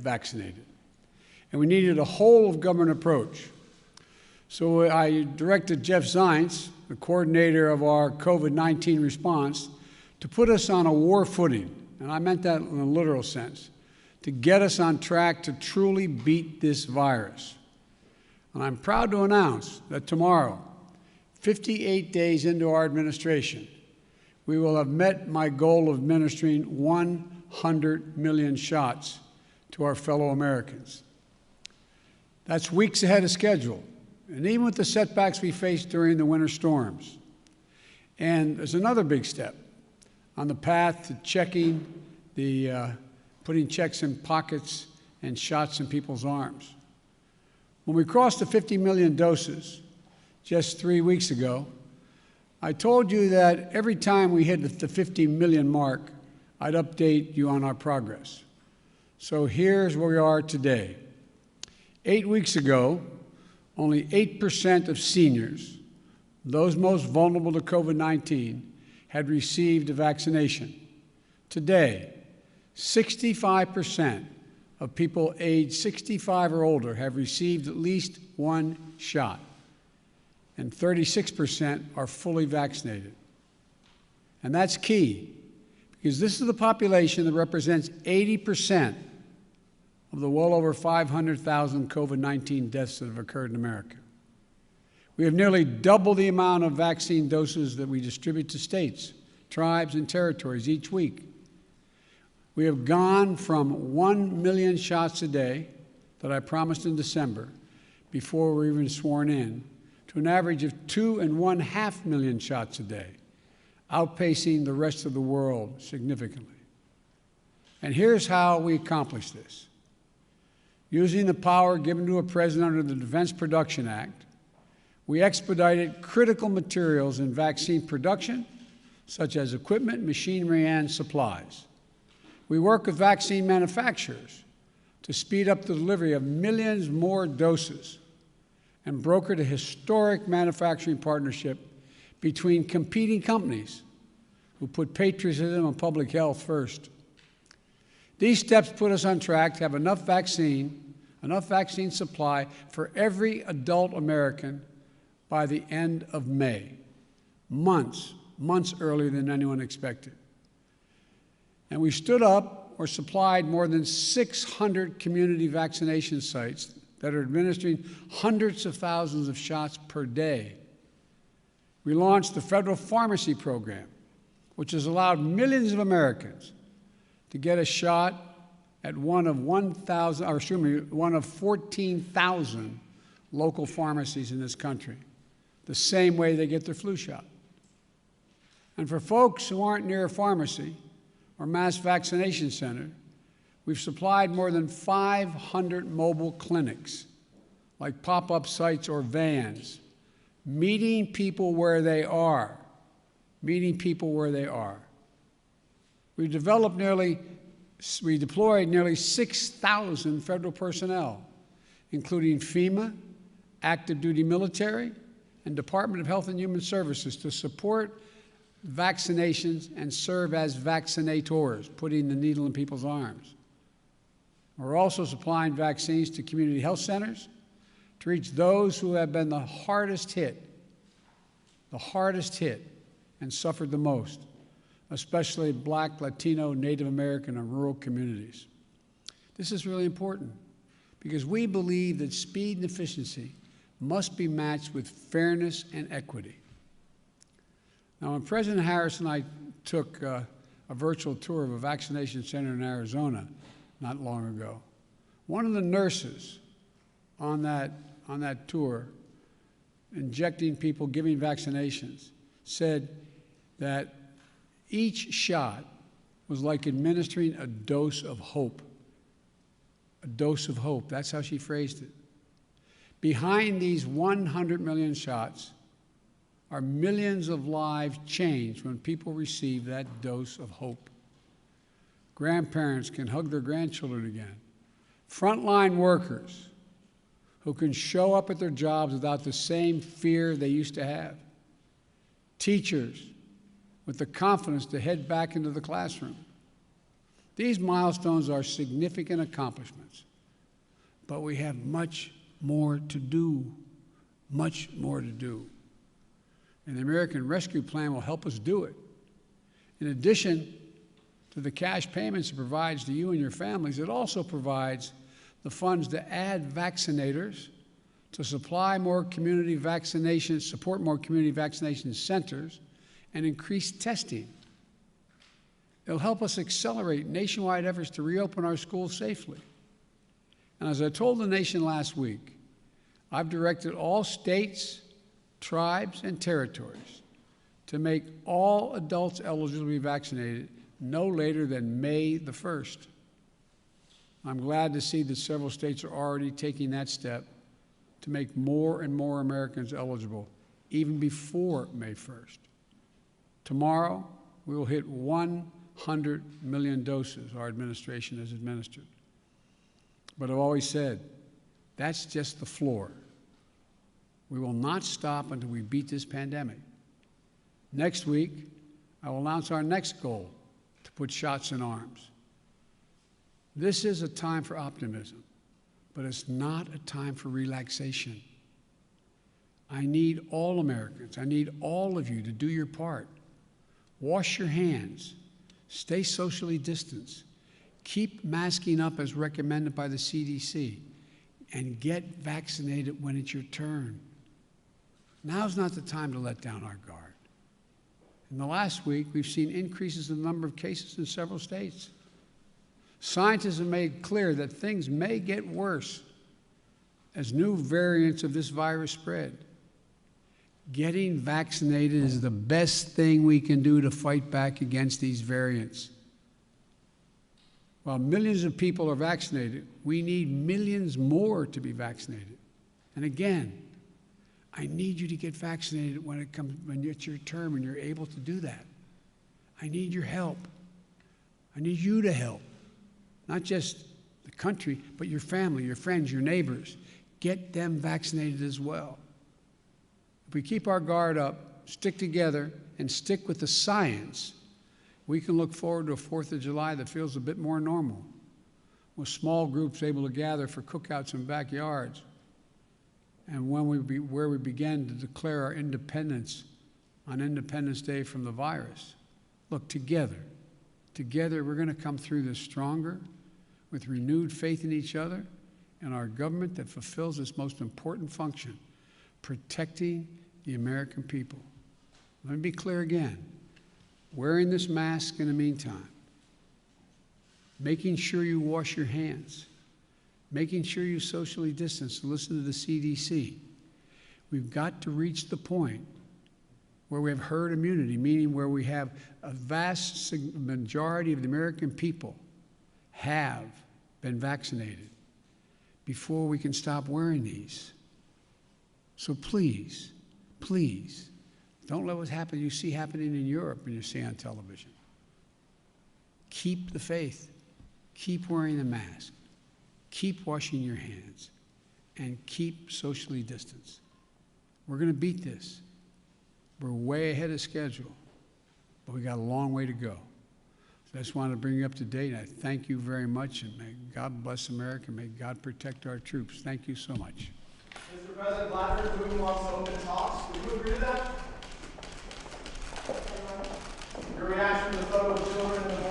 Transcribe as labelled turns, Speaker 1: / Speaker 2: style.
Speaker 1: vaccinated. And we needed a whole-of-government approach. So I directed Jeff Zients, the coordinator of our COVID-19 response, to put us on a war footing, and I meant that in a literal sense, to get us on track to truly beat this virus. And I'm proud to announce that tomorrow, 58 days into our administration, we will have met my goal of administering 100 million shots to our fellow Americans. That's weeks ahead of schedule, and even with the setbacks we faced during the winter storms. And there's another big step on the path to checking putting checks in pockets and shots in people's arms. When we crossed the 50 million doses just 3 weeks ago, I told you that every time we hit the 50 million mark, I'd update you on our progress. So here's where we are today. 8 weeks ago, only 8% of seniors, those most vulnerable to COVID-19, had received a vaccination. Today, 65% of people aged 65 or older have received at least one shot, and 36% are fully vaccinated. And that's key, because this is the population that represents 80% of the well over 500,000 COVID-19 deaths that have occurred in America. We have nearly double the amount of vaccine doses that we distribute to states, tribes, and territories each week. We have gone from 1 million shots a day that I promised in December before we were even sworn in to an average of 2.5 million shots a day, outpacing the rest of the world significantly. And here's how we accomplished this. Using the power given to a president under the Defense Production Act, we expedited critical materials in vaccine production, such as equipment, machinery, and supplies. We work with vaccine manufacturers to speed up the delivery of millions more doses and brokered a historic manufacturing partnership between competing companies who put patriotism and public health first. These steps put us on track to have enough vaccine supply for every adult American by the end of May, months earlier than anyone expected. And we stood up or supplied more than 600 community vaccination sites that are administering hundreds of thousands of shots per day. We launched the federal pharmacy program, which has allowed millions of Americans to get a shot at one of 14,000 local pharmacies in this country, the same way they get their flu shot. And for folks who aren't near a pharmacy or mass vaccination center, we've supplied more than 500 mobile clinics, like pop-up sites or vans, meeting people where they are. We deployed nearly 6,000 federal personnel, including FEMA, active duty military, and Department of Health and Human Services to support vaccinations and serve as vaccinators, putting the needle in people's arms. We're also supplying vaccines to community health centers to reach those who have been the hardest hit and suffered the most, especially Black, Latino, Native American, and rural communities. This is really important because we believe that speed and efficiency must be matched with fairness and equity. Now, when President Harris and I took a virtual tour of a vaccination center in Arizona not long ago, one of the nurses on that tour, injecting people, giving vaccinations, said that each shot was like administering a dose of hope. A dose of hope. That's how she phrased it. Behind these 100 million shots are millions of lives changed when people receive that dose of hope. Grandparents can hug their grandchildren again. Frontline workers who can show up at their jobs without the same fear they used to have. Teachers with the confidence to head back into the classroom. These milestones are significant accomplishments, but we have much more to do, much more to do. And the American Rescue Plan will help us do it. In addition to the cash payments it provides to you and your families, it also provides the funds to add vaccinators, to supply more community vaccinations, support more community vaccination centers, and increase testing. It'll help us accelerate nationwide efforts to reopen our schools safely. And as I told the nation last week, I've directed all states, tribes, and territories to make all adults eligible to be vaccinated no later than May the 1st. I'm glad to see that several states are already taking that step to make more and more Americans eligible, even before May 1st. Tomorrow, we will hit 100 million doses our administration has administered. But I've always said, that's just the floor. We will not stop until we beat this pandemic. Next week, I will announce our next goal to put shots in arms. This is a time for optimism, but it's not a time for relaxation. I need all Americans, I need all of you to do your part. Wash your hands, stay socially distanced, keep masking up as recommended by the CDC, and get vaccinated when it's your turn. Now's not the time to let down our guard. In the last week, we've seen increases in the number of cases in several states. Scientists have made clear that things may get worse as new variants of this virus spread. Getting vaccinated is the best thing we can do to fight back against these variants. While millions of people are vaccinated, we need millions more to be vaccinated. And again, I need you to get vaccinated when it's your term and you're able to do that. I need your help. I need you to help. Not just the country, but your family, your friends, your neighbors. Get them vaccinated as well. If we keep our guard up, stick together, and stick with the science, we can look forward to a 4th of July that feels a bit more normal, with small groups able to gather for cookouts in backyards, and where we began to declare our independence on Independence Day from the virus. Look, together we're going to come through this stronger, with renewed faith in each other and our government that fulfills its most important function, protecting the American people. Let me be clear again. Wearing this mask in the meantime, making sure you wash your hands, making sure you socially distance and listen to the CDC. We've got to reach the point where we have herd immunity, meaning where we have a vast majority of the American people have been vaccinated before we can stop wearing these. So please, please, don't let what you see happening in Europe and you see on television. Keep the faith. Keep wearing the mask. Keep washing your hands. And keep socially distanced. We're going to beat this. We're way ahead of schedule, but we got a long way to go. So I just wanted to bring you up to date. I thank you very much, and may God bless America. May God protect our troops. Thank you so much.
Speaker 2: Mr. President, Vladimir Putin wants to open talks. Would you agree to that? Your reaction to the photo of children in the